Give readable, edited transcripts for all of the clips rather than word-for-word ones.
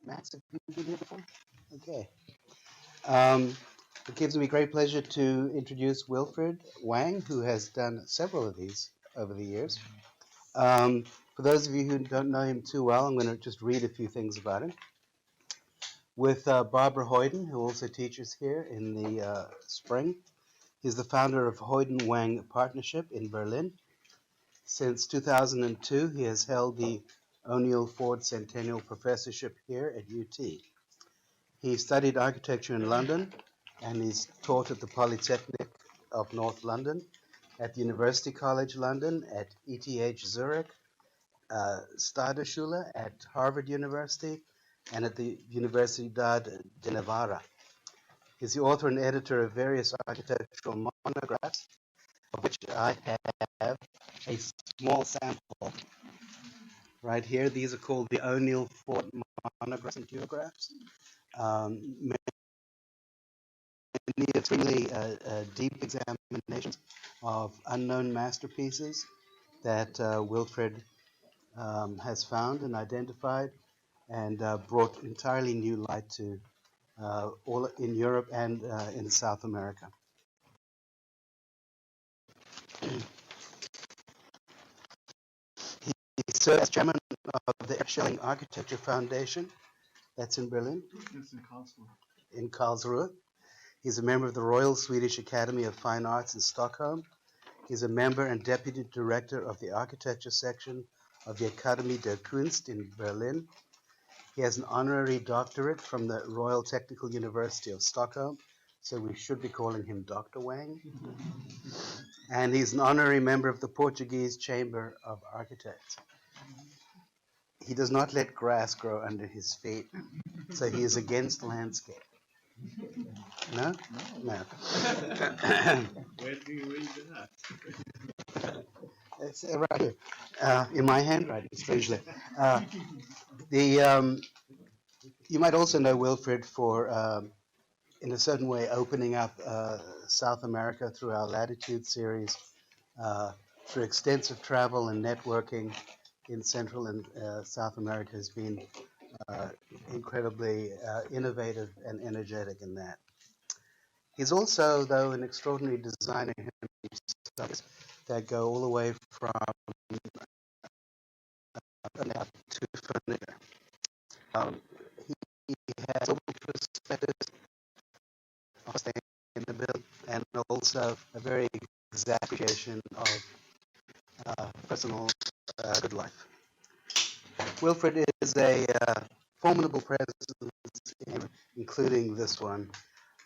Max, have you been here before? Okay. Um, it gives me great pleasure to introduce Wilfried Wang, who has done several of these over the years. For those of you who don't know him too well, I'm going to just read a few things about him. With Barbara Hoyden, who also teaches here in the spring. He's the founder of Hoyden Wang Partnership in Berlin. Since 2002, he has held the O'Neill Ford Centennial Professorship here at UT. He studied architecture in London, and he's taught at the Polytechnic of North London, at the University College London, at ETH Zurich, Stadeschule at Harvard University, and at the Universidad de Navarra. He's the author and editor of various architectural monographs, of which I have a small sample right here. These are called the O'Neill Ford monographs and geographs. Many extremely deep examinations of unknown masterpieces that Wilfried has found and identified and brought entirely new light to all in Europe and in South America. He served as chairman of the Schelling Architecture Foundation, that's in Berlin. It's in Karlsruhe. In Karlsruhe. He's a member of the Royal Swedish Academy of Fine Arts in Stockholm. He's a member and deputy director of the architecture section of the Akademie der Kunst in Berlin. He has an honorary doctorate from the Royal Technical University of Stockholm, so we should be calling him Dr. Wang. And he's an honorary member of the Portuguese Chamber of Architects. He does not let grass grow under his feet, so he is against landscape. No? No. Where do you read that? It's right here, in my handwriting, strangely. You might also know Wilfried for, in a certain way, opening up South America through our Latitude series, through extensive travel and networking in Central and South America has been incredibly innovative and energetic in that. He's also, though, an extraordinary designer himself that go all the way from to furniture. He has global perspectives of sustainability and also a very exact appreciation of personal good life. Wilfried is a formidable presence, including this one.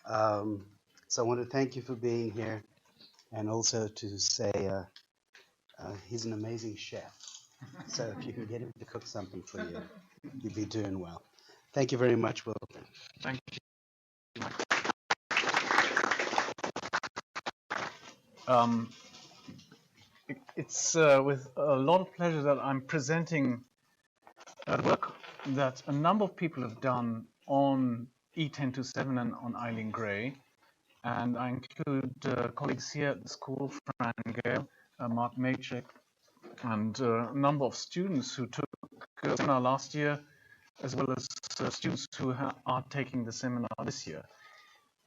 So I want to thank you for being here, and also to say he's an amazing chef. So if you can get him to cook something for you, you'd be doing well. Thank you very much, Wilfried. Thank you. It's with a lot of pleasure that I'm presenting work that a number of people have done on E.1027 and on Eileen Gray. And I include colleagues here at the school, Fran Gale, Mark Majek, and a number of students who took the seminar last year, as well as students who are taking the seminar this year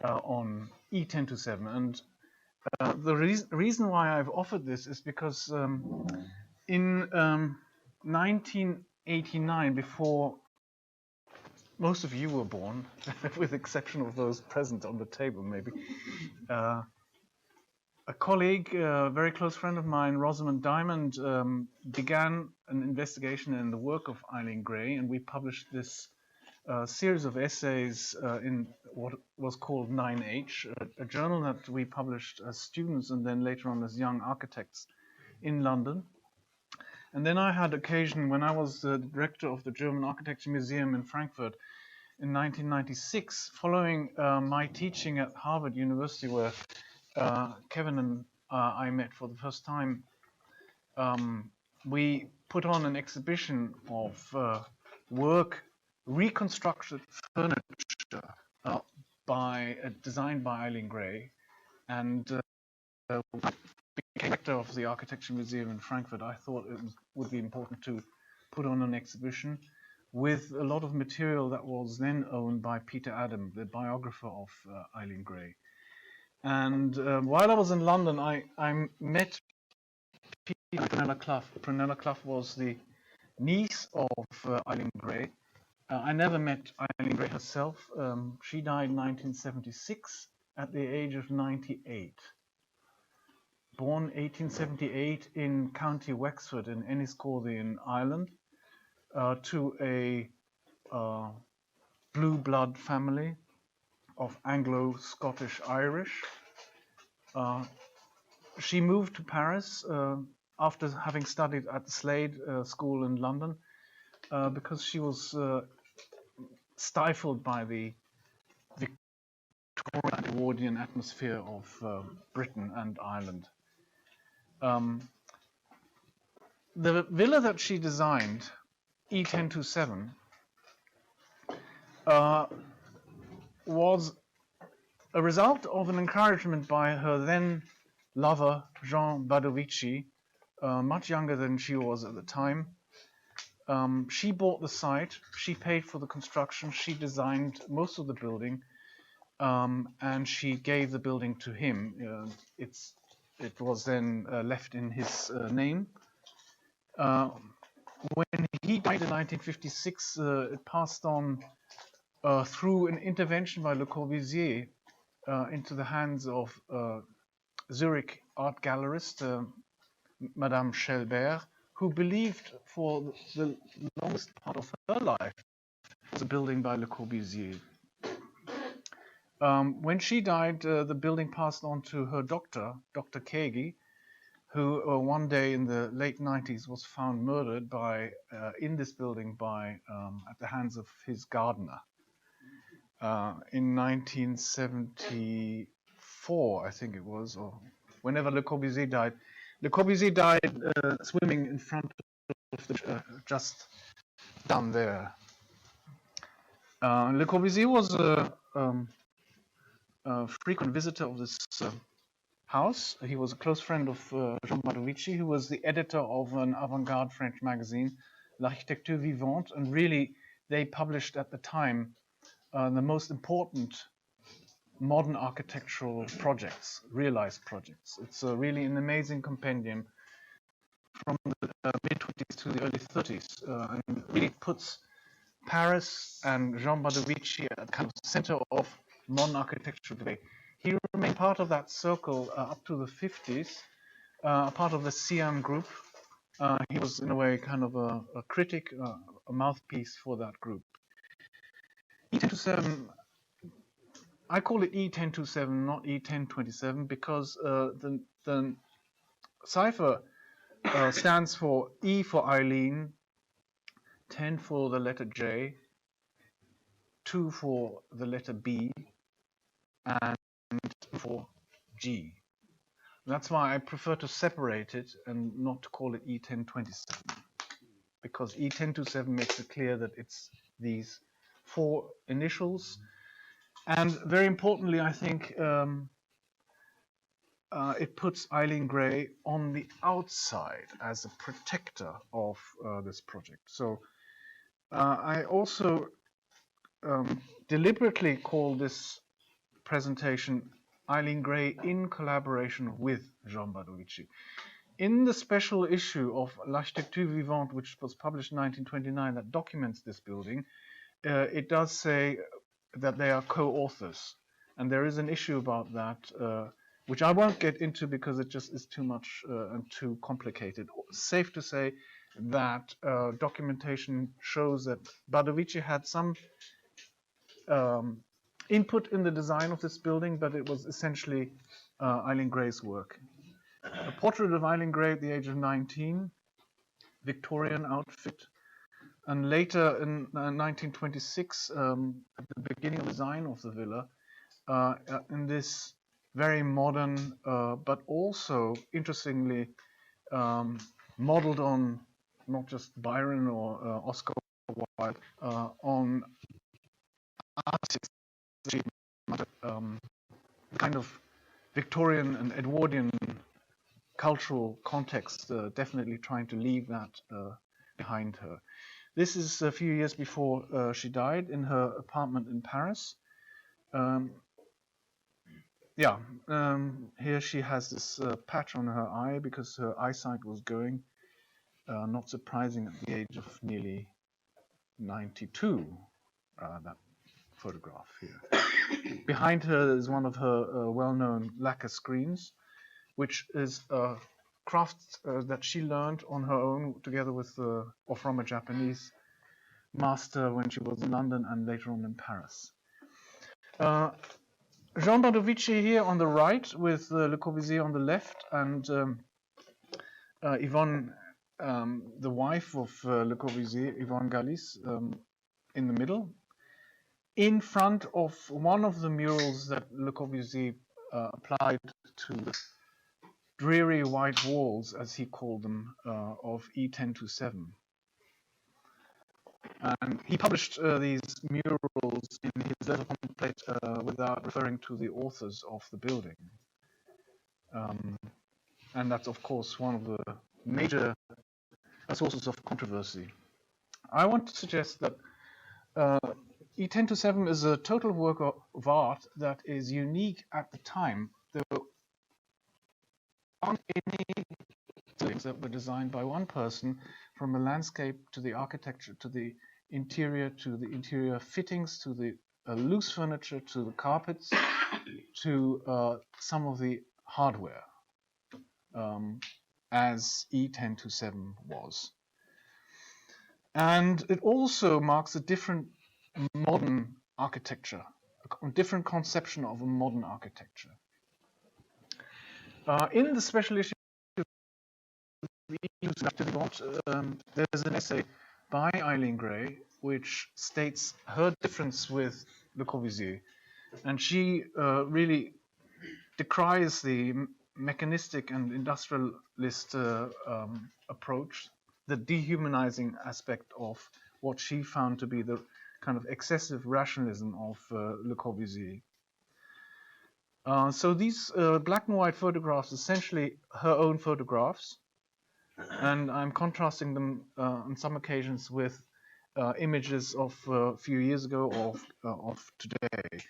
on E.1027. And the reason why I've offered this is because in 1989, before most of you were born, with the exception of those present on the table maybe, a colleague, a very close friend of mine, Rosamund Diamond, began an investigation in the work of Eileen Gray, and we published this series of essays in what was called 9H, a journal that we published as students and then later on as young architects in London. And then I had occasion, when I was the director of the German Architecture Museum in Frankfurt in 1996, following my teaching at Harvard University, where Kevin and I met for the first time, we put on an exhibition of work, reconstructed furniture designed by Eileen Gray, and became director of the Architecture Museum in Frankfurt. I thought it would be important to put on an exhibition with a lot of material that was then owned by Peter Adam, the biographer of Eileen Gray. And while I was in London, I met Prunella Clough. Prunella Clough was the niece of Eileen Gray. I never met Eileen Gray herself. She died in 1976 at the age of 98. Born 1878 in County Wexford in Enniscorthy in Ireland, to a blue blood family of Anglo-Scottish Irish. She moved to Paris after having studied at the Slade School in London because she was stifled by the Victorian and Edwardian atmosphere of Britain and Ireland. The villa that she designed, E.1027, was a result of an encouragement by her then lover, Jean Badovici, much younger than she was at the time. She bought the site, she paid for the construction, she designed most of the building, and she gave the building to him. It was then left in his name. When he died in 1956, it passed on through an intervention by Le Corbusier into the hands of Zurich art gallerist Madame Schelbert, who believed for the longest part of her life it was a building by Le Corbusier. When she died, the building passed on to her doctor, Dr. Kegi, who one day in the late 90s was found murdered in this building at the hands of his gardener. In 1974, I think it was, or whenever Le Corbusier died. Le Corbusier died swimming in front of the just down there. Le Corbusier was a frequent visitor of this house. He was a close friend of Jean Badovici, who was the editor of an avant-garde French magazine, L'Architecture Vivante, and really they published at the time the most important modern architectural projects, realized projects. It's really an amazing compendium from the mid-20s to the early 30s, and it really puts Paris and Jean Badovici at the kind of center of modern architecture today. He remained part of that circle up to the 50s, part of the Siam group. He was, in a way, kind of a critic, a mouthpiece for that group. E1027, I call it E1027, not E1027, because the cipher stands for E for Eileen, 10 for the letter J, 2 for the letter B, and for G. That's why I prefer to separate it and not to call it E1027, because E1027 makes it clear that it's these 4 initials. And very importantly, I think it puts Eileen Gray on the outside as a protector of this project. So I also deliberately call this presentation Eileen Gray in collaboration with Jean Badovici. In the special issue of L'Architecture Vivante, which was published in 1929, that documents this building, it does say that they are co-authors. And there is an issue about that, which I won't get into because it just is too much and too complicated. Safe to say that documentation shows that Badovici had some input in the design of this building, but it was essentially Eileen Gray's work. A portrait of Eileen Gray at the age of 19, Victorian outfit, and later in 1926, at the beginning of the design of the villa, in this very modern, but also interestingly modeled on not just Byron or Oscar Wilde, on artists, kind of Victorian and Edwardian cultural context, definitely trying to leave that behind her. This is a few years before she died in her apartment in Paris. Um, yeah, here she has this patch on her eye because her eyesight was going. Not surprising at the age of nearly 92, that photograph here. Behind her is one of her well-known lacquer screens, which is a craft that she learned on her own together with or from a Japanese master when she was in London and later on in Paris. Jean Bardovici here on the right with Le Corbusier on the left, and Yvonne, the wife of Le Corbusier, Yvonne Gallis, in the middle, in front of one of the murals that Le Corbusier applied to the dreary white walls, as he called them, of E.1027. And he published these murals in his letter template without referring to the authors of the building. And that's, of course, one of the major sources of controversy. I want to suggest that E1027 is a total work of art that is unique at the time. There aren't any buildings that were designed by one person, from the landscape to the architecture to the interior fittings to the loose furniture to the carpets to some of the hardware, as E1027 was. And it also marks a different modern architecture, a different conception of a modern architecture. In the special issue of the there's an essay by Eileen Gray which states her difference with Le Corbusier, and she really decries the mechanistic and industrialist approach, the dehumanizing aspect of what she found to be the kind of excessive rationalism of Le Corbusier. So these black and white photographs, essentially her own photographs, and I'm contrasting them on some occasions with images of a few years ago or of today.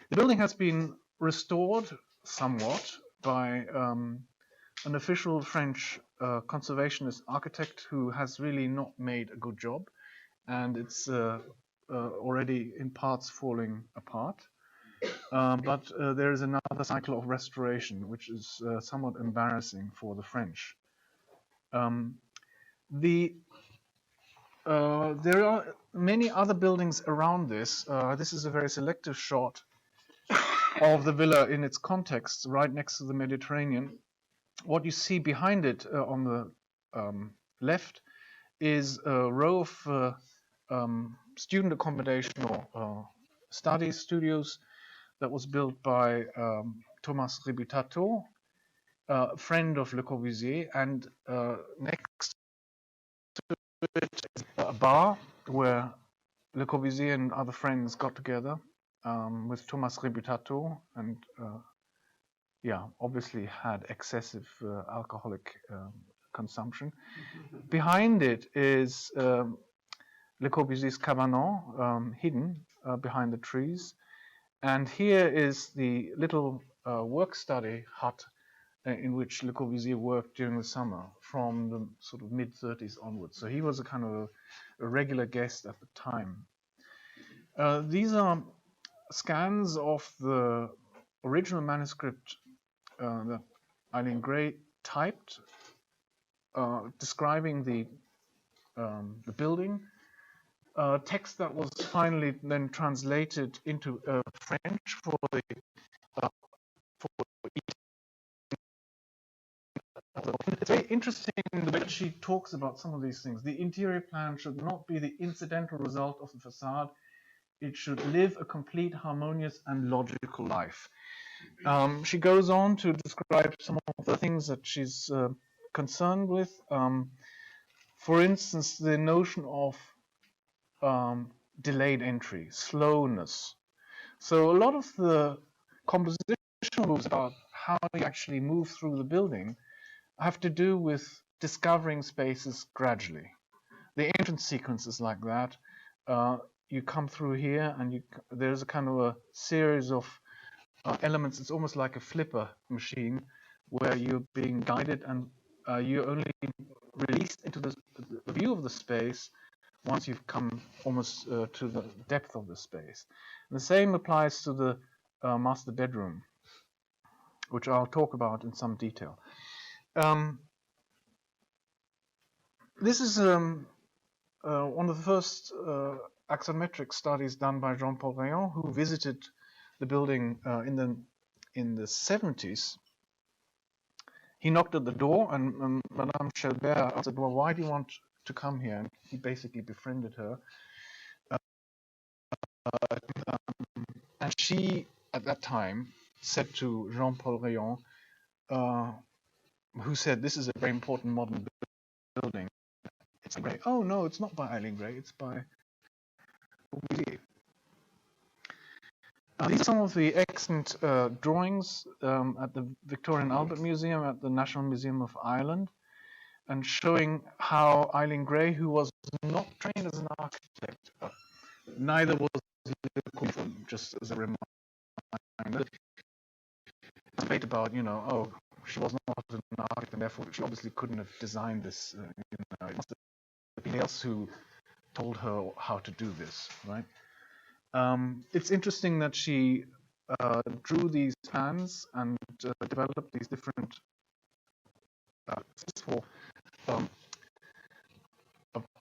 The building has been restored somewhat by an official French conservationist architect who has really not made a good job, and it's already in parts falling apart. But there is another cycle of restoration, which is somewhat embarrassing for the French. There are many other buildings around this. This is a very selective shot of the villa in its context, right next to the Mediterranean. What you see behind it on the left is a row of student accommodation or study studios that was built by Thomas Ribitato, a friend of Le Corbusier, and next to it is a bar where Le Corbusier and other friends got together with Thomas Ribitato, and obviously had excessive alcoholic consumption. Behind it is Le Corbusier's cabanon, hidden behind the trees. And here is the little work-study hut in which Le Corbusier worked during the summer from the sort of mid-30s onwards. So he was a kind of a regular guest at the time. These are scans of the original manuscript that Eileen Gray typed, describing the building. Text that was finally then translated into French for the It's very interesting the way that she talks about some of these things. The interior plan should not be the incidental result of the facade. It should live a complete, harmonious, and logical life. She goes on to describe some of the things that she's concerned with. For instance, the notion of delayed entry, slowness. So a lot of the compositional moves about how you actually move through the building have to do with discovering spaces gradually. the entrance sequence is like that. You come through here, and there's a kind of a series of elements. It's almost like a flipper machine, where you're being guided, and you're only released into the view of the space once you've come almost to the depth of the space. And the same applies to the master bedroom, which I'll talk about in some detail. This is one of the first axonometric studies done by Jean-Paul Rayon, who visited the building in the 70s. He knocked at the door, and Madame Chelbert said, "Well, why do you want to come here?" And he basically befriended her. And she, at that time, said to Jean-Paul Rayon, who said, "This is a very important modern building. It's Gray." "Oh, no, it's not by Eileen Gray, it's by Aubier." These are some of the excellent drawings at the Victoria and Albert Museum, at the National Museum of Ireland, and showing how Eileen Gray, who was not trained as an architect, neither was Wilfried, just as a reminder, debate about, oh, she was not an architect, and therefore she obviously couldn't have designed this. It must have been else who told her how to do this, right? It's interesting that she drew these plans and developed these different for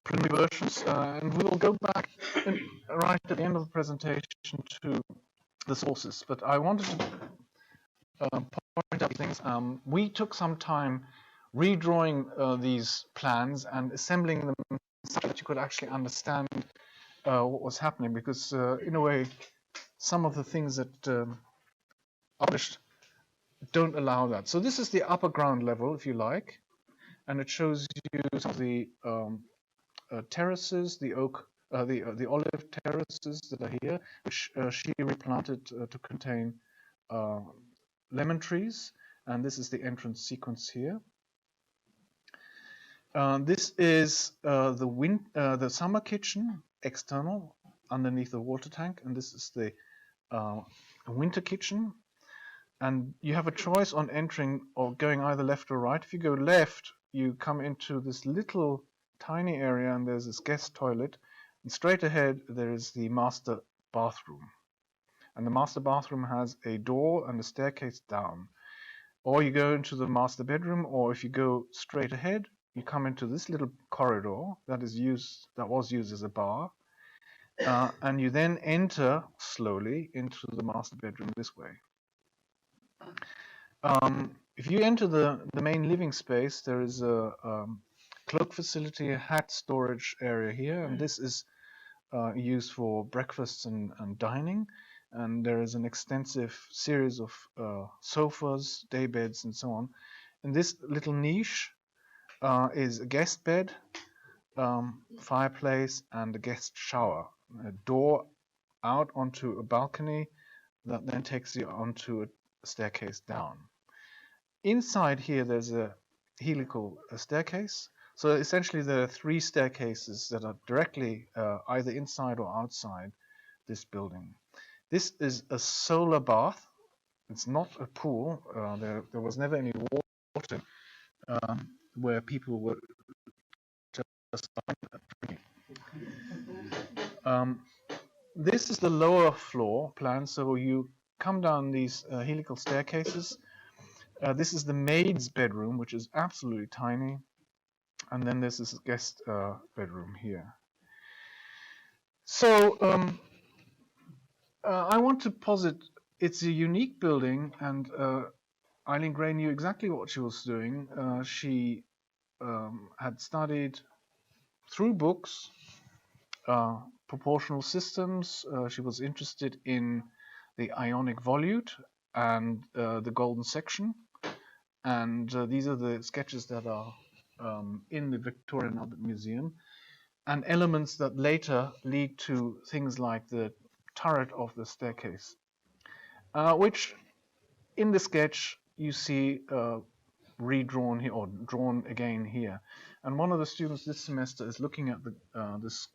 preliminary versions, and we will go back right at the end of the presentation to the sources. But I wanted to point out things. We took some time redrawing these plans and assembling them so that you could actually understand what was happening, because in a way, some of the things that are published don't allow that. So this is the upper ground level, if you like, and it shows you some of the terraces, the olive terraces that are here, which she replanted to contain lemon trees, and this is the entrance sequence here. This is the summer kitchen, external, underneath the water tank, and this is the winter kitchen. And you have a choice on entering or going either left or right. If you go left, you come into this little tiny area, and there's this guest toilet. And straight ahead, there is the master bathroom. And the master bathroom has a door and a staircase down. Or you go into the master bedroom, or if you go straight ahead, you come into this little corridor that was used as a bar, and you then enter slowly into the master bedroom this way. If you enter the main living space, there is a cloak facility, a hat storage area here, and this is used for breakfasts and dining. And there is an extensive series of sofas, day beds, and so on. In this little niche is a guest bed, fireplace, and a guest shower. A door out onto a balcony that then takes you onto a staircase down. Inside here, there's a helical staircase. So essentially, there are three staircases that are directly either inside or outside this building. This is a solar bath. It's not a pool. There was never any water where people were just drinking. This is the lower floor plan. So you come down these helical staircases. This is the maid's bedroom, which is absolutely tiny. And then there's this guest bedroom here. So I want to posit it's a unique building, and Eileen Gray knew exactly what she was doing. She had studied through books proportional systems. She was interested in the ionic volute and the golden section. And these are the sketches that are in the Victoria and Albert Museum, and elements that later lead to things like the turret of the staircase, which in the sketch you see redrawn here or drawn again here. And one of the students this semester is looking at this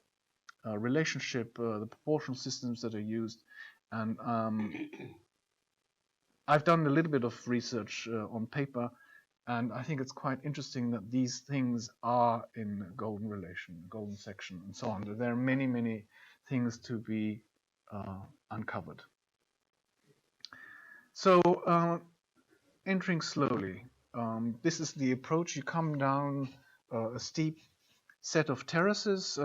relationship, the proportional systems that are used, and I've done a little bit of research on paper, and I think it's quite interesting that these things are in golden relation, golden section, and so on. There are many, many things to be uncovered. So entering slowly. This is the approach. You come down a steep set of terraces.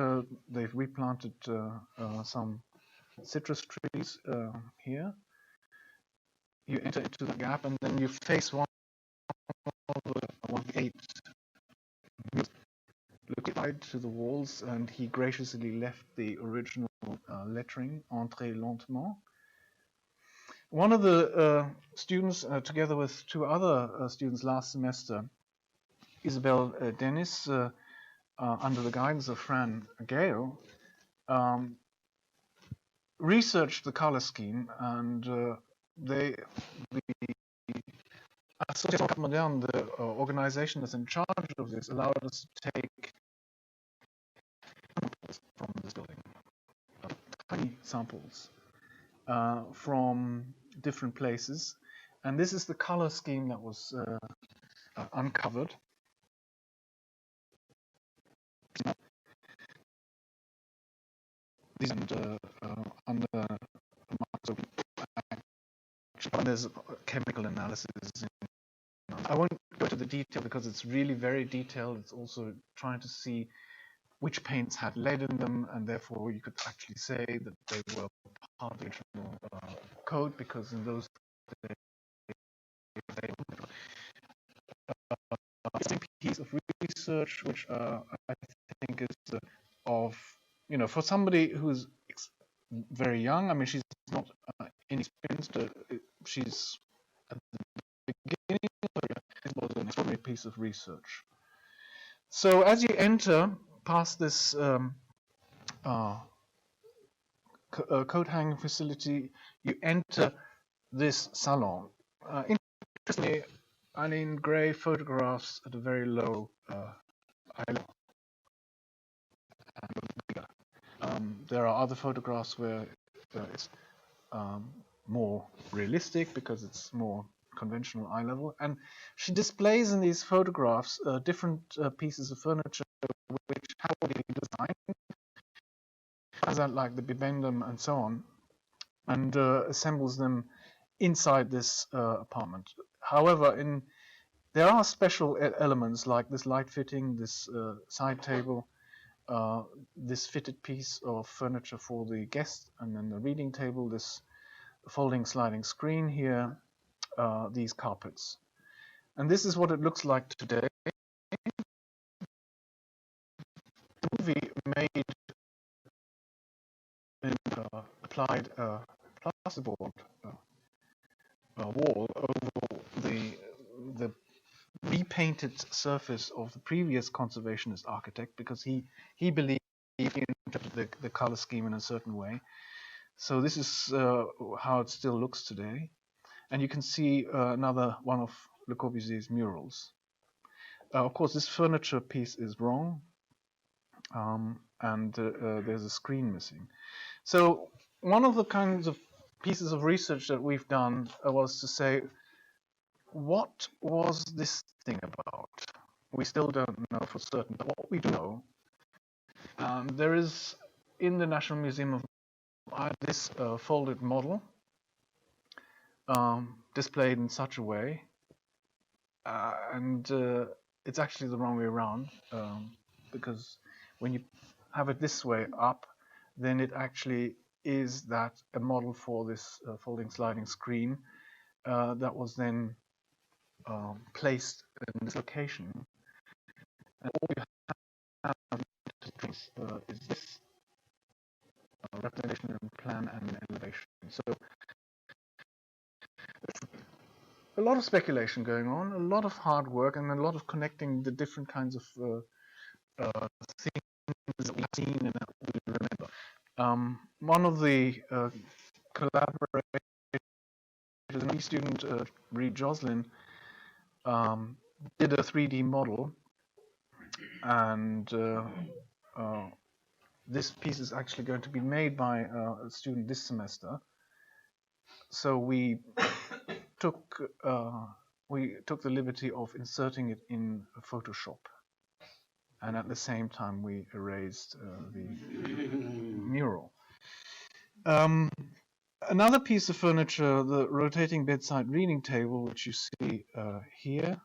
They've replanted some citrus trees here. You enter into the gap, and then you face one of the 8 look right to the walls, and he graciously left the original lettering, "Entrez lentement." One of the students, together with 2 other students last semester, Isabel Dennis, under the guidance of Fran Gale, researched the color scheme, and the Association Cap Moderne, the organization that's in charge of this, allowed us to take samples from this building, tiny samples from different places, and this is the color scheme that was uncovered. These under microscope, there's chemical analysis. I won't go to the detail because it's really very detailed. It's also trying to see which paints had lead in them, and therefore you could actually say that they were part of the original code, because in those days they were a piece of research which I think is of, for somebody who's very young. I mean, she's not inexperienced. She's at the beginning. It was an extraordinary piece of research. So as you enter past this coat hanging facility, you enter this salon. Interestingly, Eileen Gray photographs at a very low eye level. There are other photographs where it's more realistic because it's more conventional eye level, and she displays in these photographs different pieces of furniture which have been designed, like the bibendum and so on, and assembles them inside this apartment. However, there are special elements like this light fitting, this side table, this fitted piece of furniture for the guest, and then the reading table, this folding sliding screen here, these carpets. And this is what it looks like today. The movie made applied plasterboard wall over the repainted surface of the previous conservationist architect, because he believed he interpreted the color scheme in a certain way. So this is how it still looks today, and you can see another one of Le Corbusier's murals. Of course, this furniture piece is wrong, and there's a screen missing. So one of the kinds of pieces of research that we've done was to say, what was this thing about? We still don't know for certain, but what we do know, there is in the National Museum of Art this folded model displayed in such a way, and it's actually the wrong way around, because when you have it this way up, then it actually is that a model for this folding sliding screen that was then placed in this location. And all you have is this representation in plan and elevation. So a lot of speculation going on, a lot of hard work, and a lot of connecting the different kinds of things that we've seen and that we remember. One of the collaborators, a student, Reed Joslin, did a 3D model, and this piece is actually going to be made by a student this semester. So we took the liberty of inserting it in Photoshop, and at the same time we erased the mural. Another piece of furniture, the rotating bedside reading table, which you see here,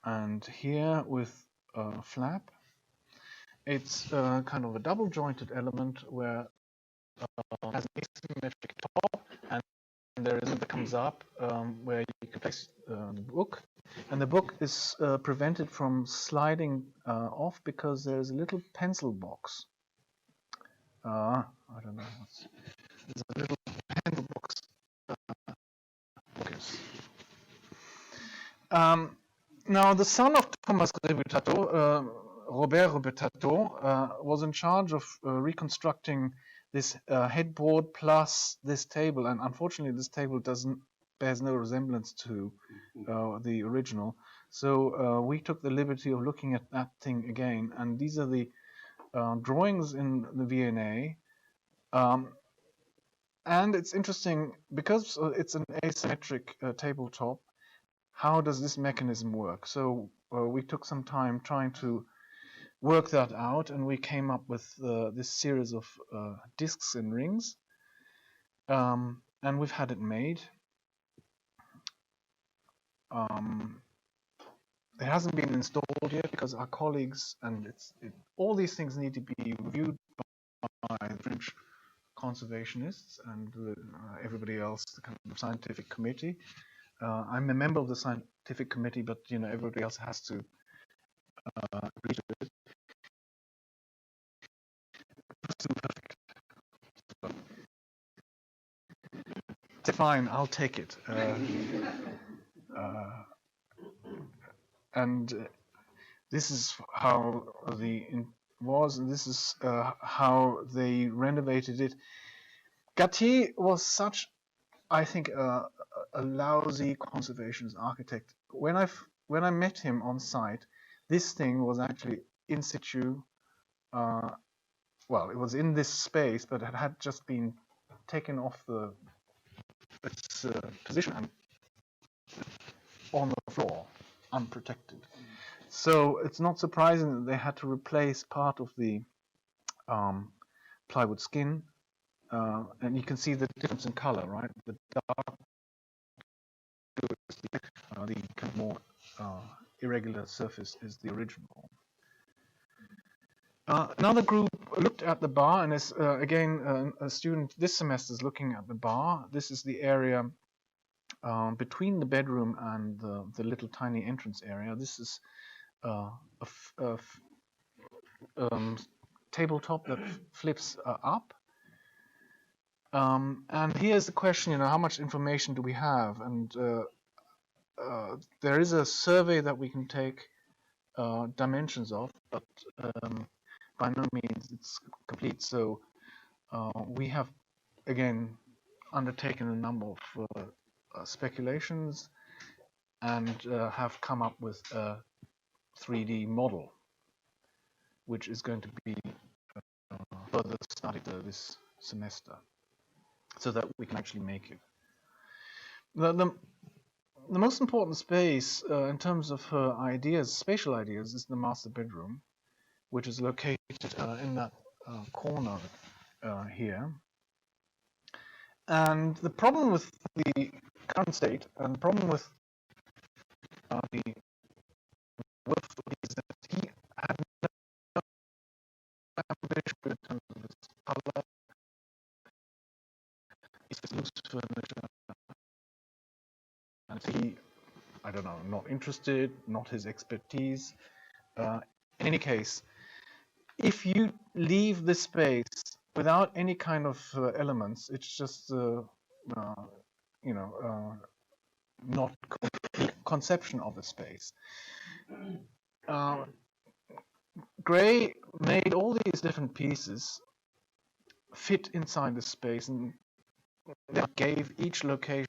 and here with a flap. It's kind of a double jointed element where it has an asymmetric top, and there is that comes up where you can place the book, and the book is prevented from sliding off because there's a little pencil box. I don't know. There's a little pencil box. Now, the son of Thomas Rebutato, Robert Rebutato, was in charge of reconstructing this headboard plus this table, and unfortunately, this table bears no resemblance to the original. So we took the liberty of looking at that thing again, and these are the drawings in the VNA. And it's interesting because it's an asymmetric tabletop. How does this mechanism work? So we took some time trying to work that out, and we came up with this series of discs and rings, and we've had it made. It hasn't been installed yet because our colleagues and all these things need to be reviewed by the French conservationists and everybody else, the kind of scientific committee. I'm a member of the scientific committee, but everybody else has to agree to it. It's fine, I'll take it. And this is how was, and this is how they renovated it. Gatti was such, I think, a lousy conservationist architect. When I met him on site, this thing was actually in situ. Well, it was in this space, but it had just been taken off its position and on the floor, unprotected. So it's not surprising that they had to replace part of the plywood skin, and you can see the difference in color, right? The dark the kind of more irregular surface is the original. Another group looked at the bar, and is again a student this semester is looking at the bar. This is the area between the bedroom and the little tiny entrance area. This is a tabletop that flips up. And here's the question, how much information do we have? And there is a survey that we can take dimensions of, but by no means it's complete. So we have, again, undertaken a number of speculations and have come up with a 3D model, which is going to be further studied this semester, so that we can actually make it. The most important space in terms of ideas, spatial ideas, is the master bedroom, which is located in that corner here. And the problem with the current state, and the problem with the Wilfried is that he had no ambition in terms of his color, his loose furniture, and he, I don't know, not interested, not his expertise. In any case, if you leave this space without any kind of elements, it's just not conception of a space. Gray made all these different pieces fit inside the space, and gave each location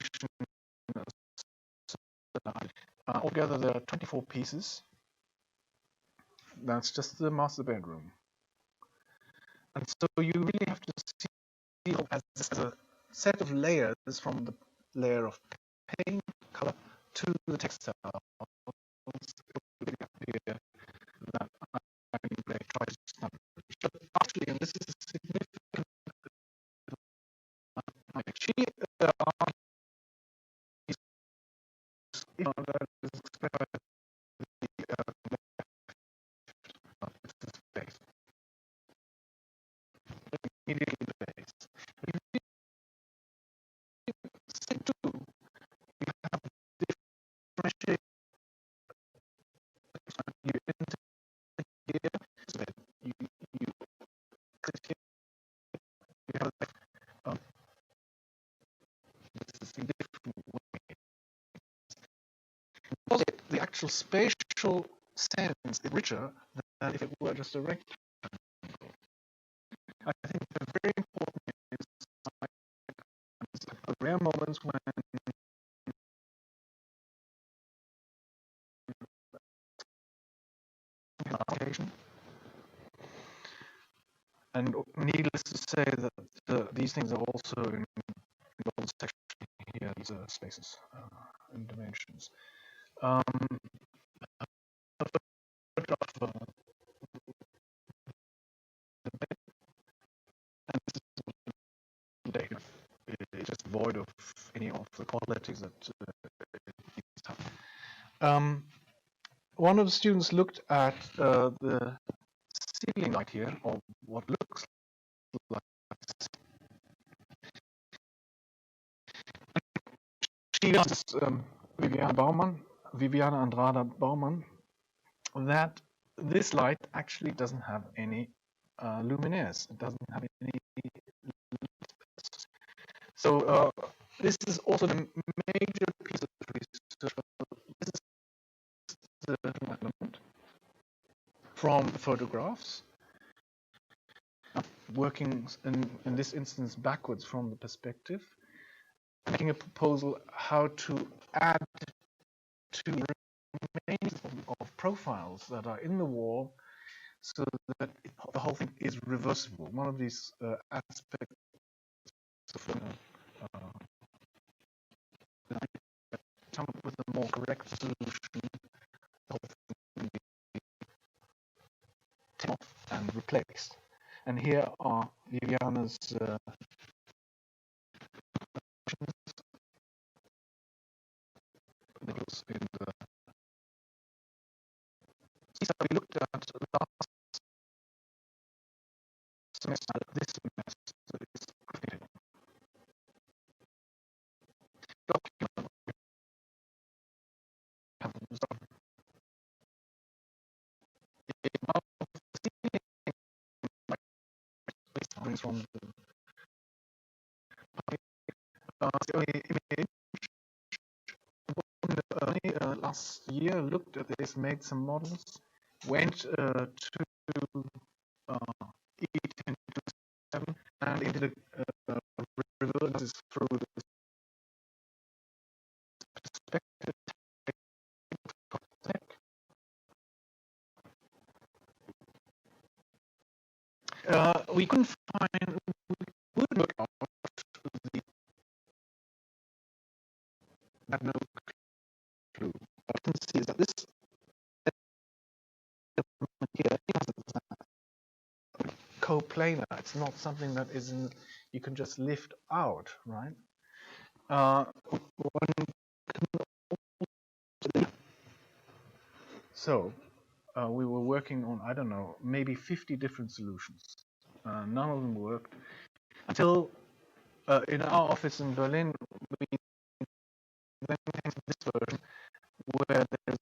Altogether, there are 24 pieces. That's just the master bedroom. And so you really have to see as a set of layers from the layer of paint, color, to the textiles here that I try to establish. But actually, and this is a significant, actually, that is expressed by the space, immediately the base. If you stick to, you have differentiate you enter here, so that you click here, you have like, this is in different way. Because the actual spatial sense is richer than if it were just a rectangle. I think the very important is like rare moments when application. And needless to say that these things are also in the section here, these are spaces and dimensions. A photograph of the bed, and this is the data. It's just void of any of the qualities that these have. One of the students looked at the ceiling light here, or what looks like she asked Viviana Andrada Baumann, that this light actually doesn't have any luminaires. It doesn't have any. So this is also the major piece of research. This is the element from photographs, working in this instance backwards from the perspective, making a proposal how to add to remains of profiles that are in the wall, so that the whole thing is reversible. One of these aspects of come up with a more correct solution, the whole thing can be taken off and replaced. And here are Viviana's in the we looked at last semester, this semester is completed. Document have brings from the only image last year looked at this, made some models, went to E.1027 and into the reverse through the perspective tech. We couldn't find, we would work out the had no clue. What I can see is that this here is coplanar. It's not something that is in, you can just lift out, right? So we were working on, I don't know, maybe 50 different solutions. None of them worked until in our office in Berlin, we then came to this version where there's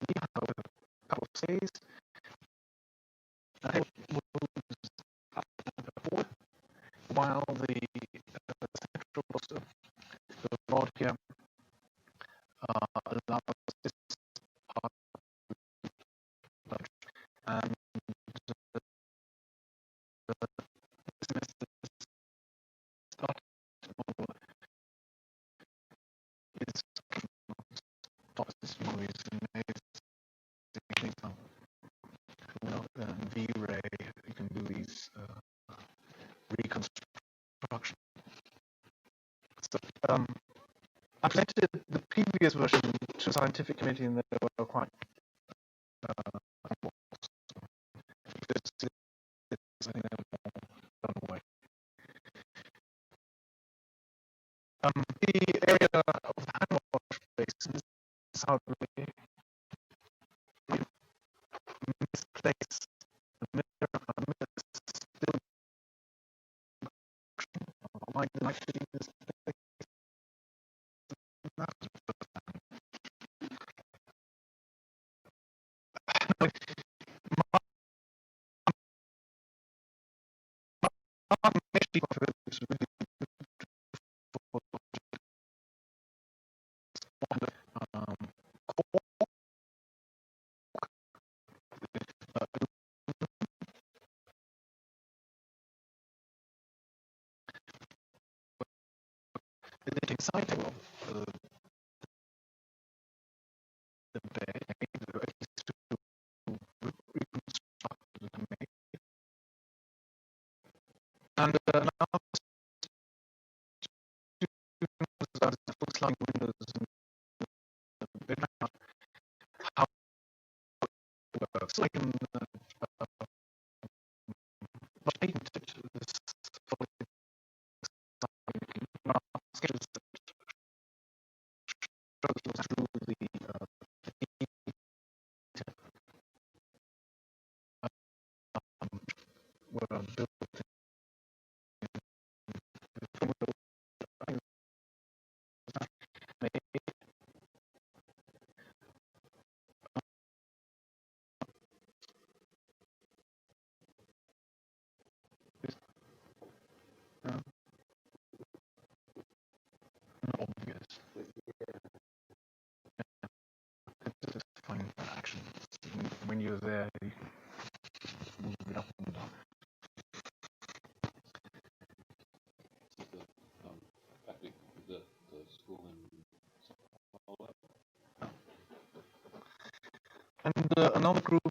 a couple of stays, while the central cluster, the rod here, allows this part and V-Ray, you can do these reconstruction. So, I presented the previous version to a scientific committee, and they were quite the area of the hand wash basin is how really misplaced the mirror, still why did I see this exciting of the bed, and now sliding windows and how it works. So I can patent it. This sketches through the were built obvious. It's fine action. When you're there, you move it up and down. And another group,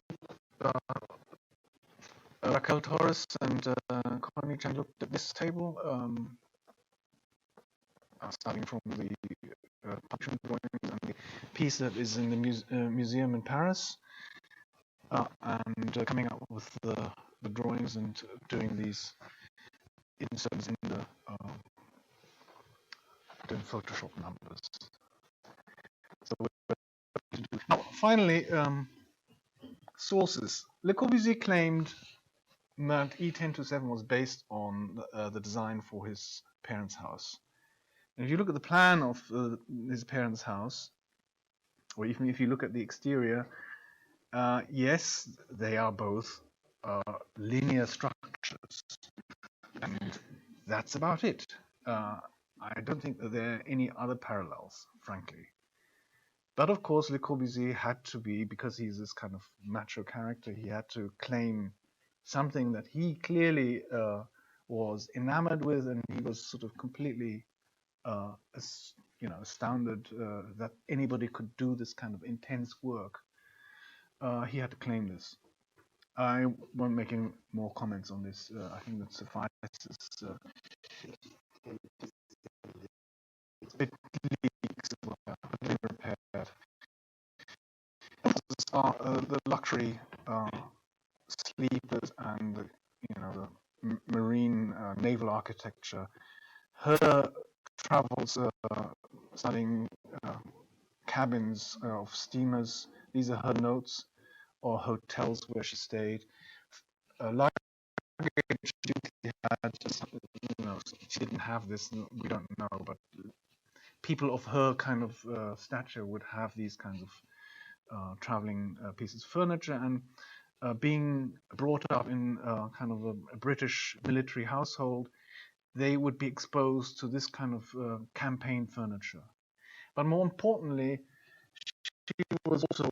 Raquel Torres and Connie Chang looked at this table, starting from the function drawings and the piece that is in the museum in Paris, and coming up with the drawings and doing these inserts in the doing Photoshop numbers. So now, finally, sources. Le Corbusier claimed that E.1027 was based on the design for his parents' house. And if you look at the plan of his parents' house, or even if you look at the exterior, yes, they are both linear structures, and that's about it. I don't think that there are any other parallels, frankly. But of course, Le Corbusier had to be, because he's this kind of macho character, he had to claim something that he clearly was enamored with, and he was sort of completely, astounded that anybody could do this kind of intense work. He had to claim this. I won't make any more comments on this. I think that suffices. It leaks as well, repaired. Are the luxury sleepers and the marine naval architecture. Her travels, studying cabins of steamers. These are her notes, or hotels where she stayed. Luggage she had, she didn't have this. We don't know, but people of her kind of stature would have these kinds of traveling pieces of furniture, and being brought up in kind of a British military household, they would be exposed to this kind of campaign furniture. But more importantly, she was also,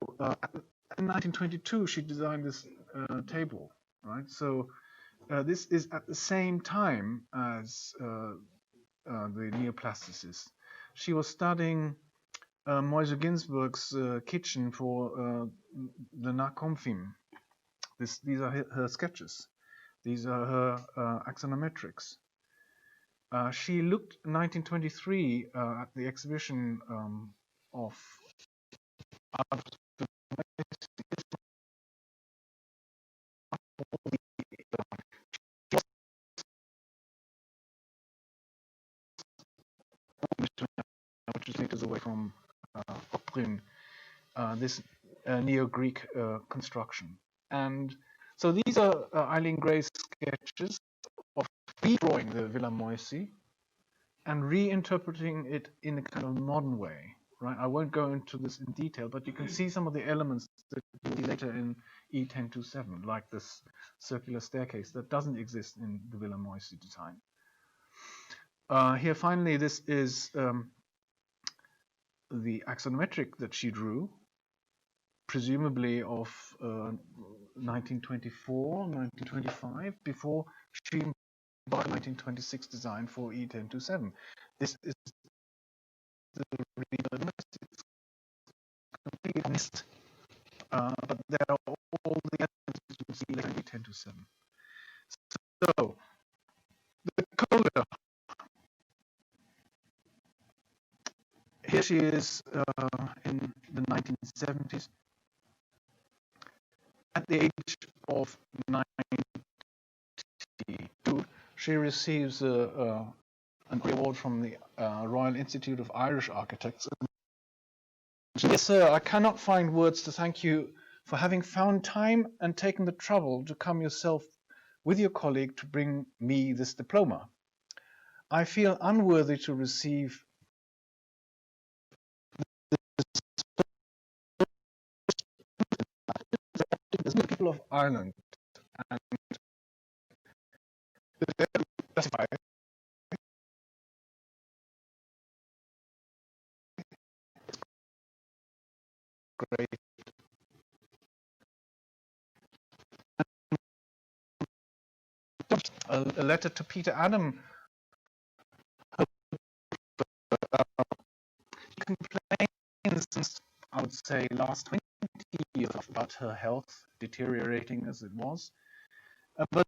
in 1922, she designed this table, right? So this is at the same time as the neoplasticists. She was studying Moise Ginsburg's kitchen for the Nakomfim, These are her sketches. These are her axonometrics. She looked in 1923 at the exhibition of art which is meters away from Oprün, this Neo-Greek construction. And so these are Eileen Gray's sketches of redrawing the Villa Moisi and reinterpreting it in a kind of modern way, right? I won't go into this in detail, but you can see some of the elements that you'll see later in E1027, like this circular staircase that doesn't exist in the Villa Moisi design. Here, finally, this is the axonometric that she drew, presumably of 1924, 1925, before she embarked 1926 design for E1027. This is the real it's completely missed, but there are all the elements you can see later in E1027. So, the coda. Here she is in the 1970s. At the age of 92, she receives an award from the Royal Institute of Irish Architects. Dear sir, I cannot find words to thank you for having found time and taken the trouble to come yourself with your colleague to bring me this diploma. I feel unworthy to receive the people of Ireland and specify great a letter to Peter Adam complains since I would say last 20 years about her health deteriorating as it was, but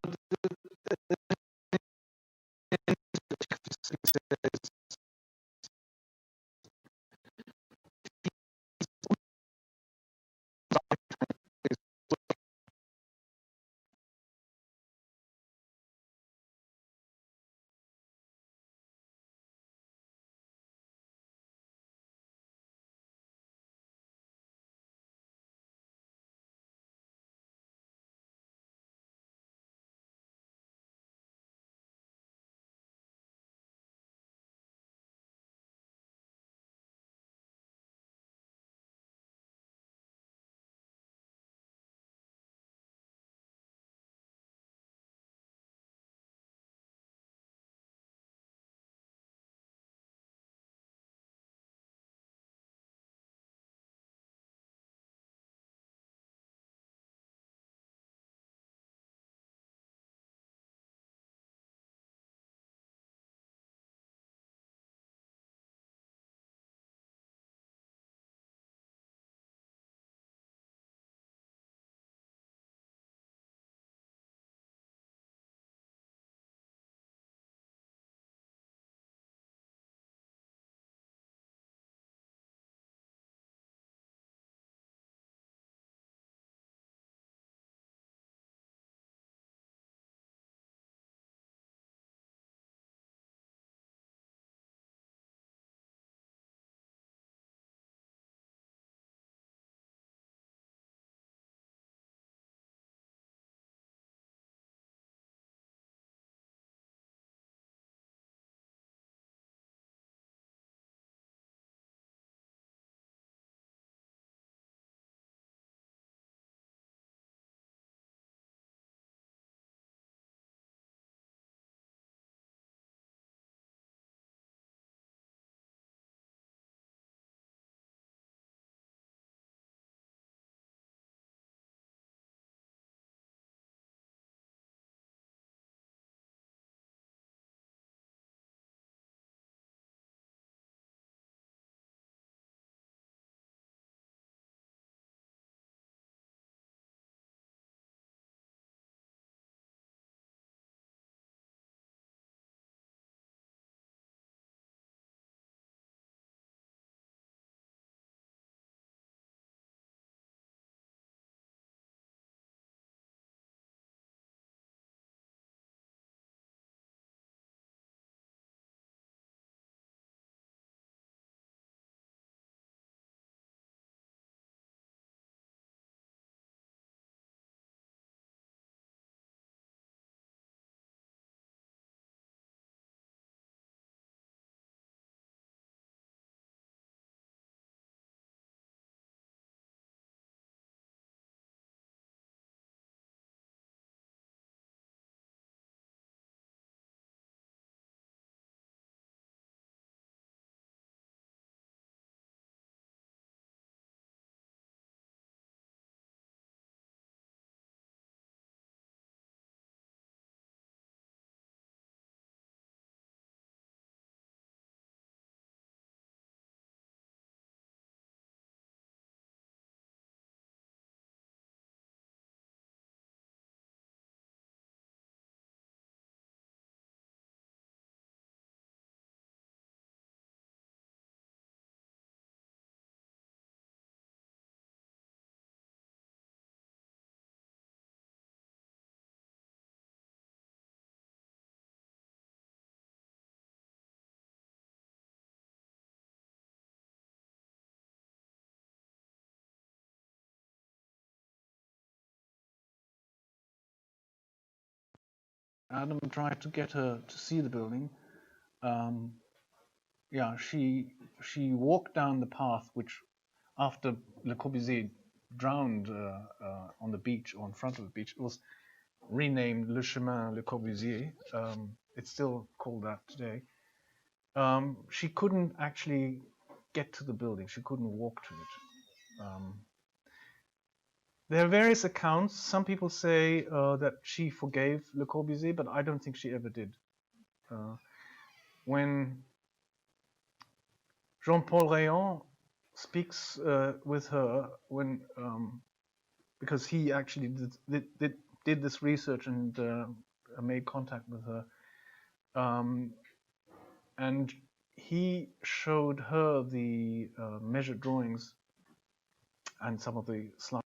Adam tried to get her to see the building. Yeah, she walked down the path which, after Le Corbusier drowned on the beach or in front of the beach, it was renamed Le Chemin Le Corbusier. It's still called that today. She couldn't actually get to the building. She couldn't walk to it. There are various accounts. Some people say that she forgave Le Corbusier, but I don't think she ever did. When Jean-Paul Rayon speaks with her, because he actually did this research and made contact with her, and he showed her the measured drawings and some of the slides